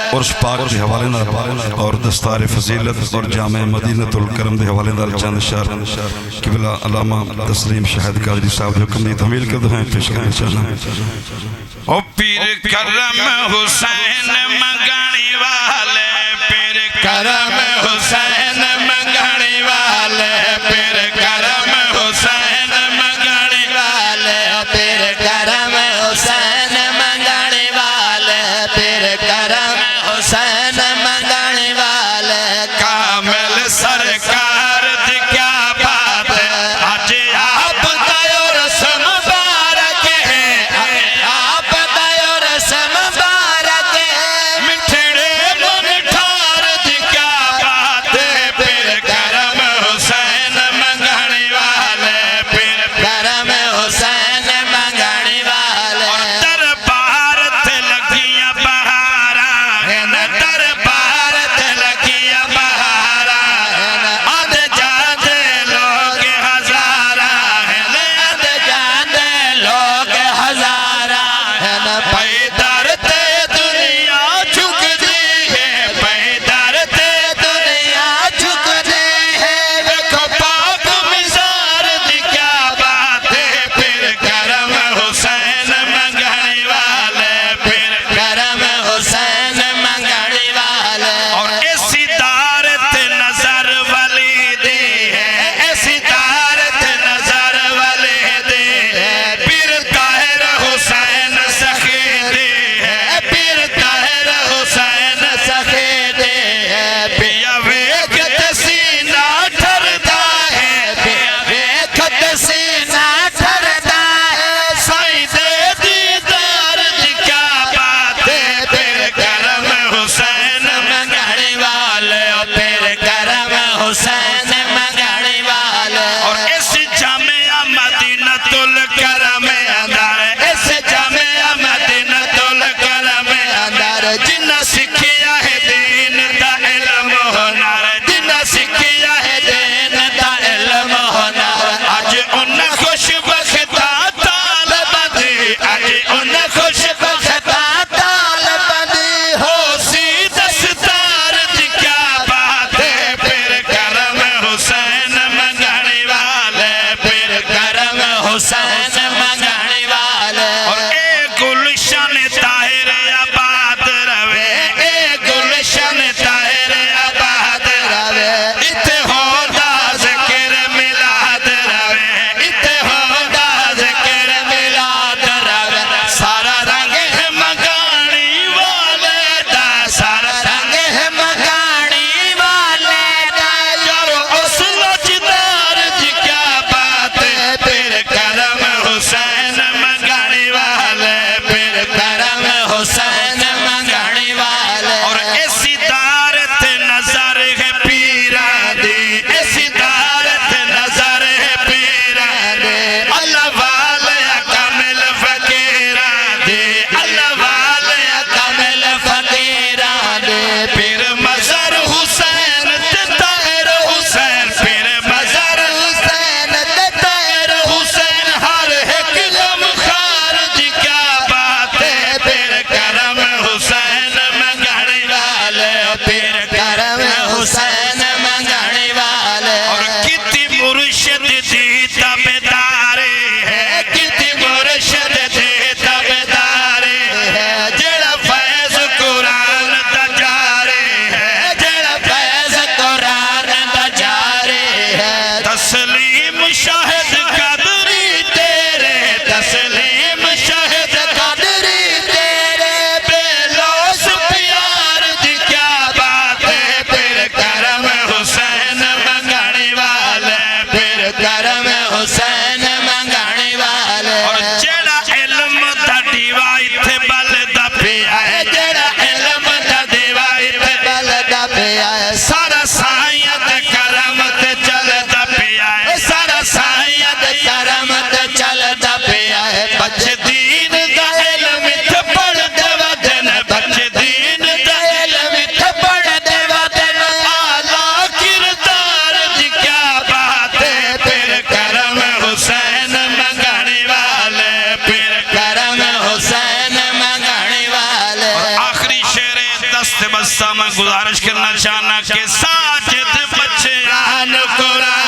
और उस पाक के हवाले और दस्तार फजीलत और जामे मदीनतुल करम के हवाले चंद शहर किबला अल्लामा तस्लीम शाहिद कादरी साहब हुक्म दी तमील के दुआएं पेश करना चाहना। ओ पीर करम हुसैन मंगणी वाले, पीर करम हुसैन मंगणी वाले, पीर करम हुसैन मंगणी वाले, पीर करम हुसैन मंगणी वाले, पीर करम हुसैन मंगणी वाले। कामिल सरकार दी क्या बात है, आज आप दायो रस्म मुबारक है, आप दायो रस्म मुबारक है। मिठड़े मन ठार दी क्या बात है, पीर करम हुसैन मंगणी वाले, पीर करम हुसैन मंगणी वाले। दरबार ते लगियां बहारा है न, दरबार ते लगियां बहारा है न। आद जाते लोग हजारा है न, आद जाते लोग हजारा है न। पैदर ते दुनिया झुकती है, पैदर ते दुनिया झुकती है। देखो पाक मिसार दी क्या बात है, पीर करम हुसैन मंगणी वाले, पीर करम हुसैन मंगणी वाले। और ऐसी दारत नजर वाली दी है, ऐसी दारत नजर वाली दी है। पीर ताहिर हुसैन सखी दी है, पीर ताहिर हुसैन सखी दी है। पिया वेखत सीना ठरदा है, पिया वेखत सीना ठरदा है। साईं दे दीदार दी क्या बात है, पीर करम हुसैन मंगणी वाले, पीर करम हुसैन मंगणी वाले। और इस जामिया मदीनतुल करम अंदर, इस जामिया मदीनतुल करम अंदर जिन्ना सिखिया है दीन दा इल्म हुनर, जिन्ना सिखिया है दीन दा इल्म हुनर। अज उन खुशबख्ता तालब दी, अज उन खुशबख्ता तालब दी हो सी दस्तार दी क्या बात है, पीर करम हुसैन मंगणी वाले, पीर करम हुसैन मंगणी वाले। और ए गुलशन ताहिर आबाद रवे, ए गुलशन वास्ते बस्ता मैं गुजारिश करना चाहना कि साजिद बच्चे कुरान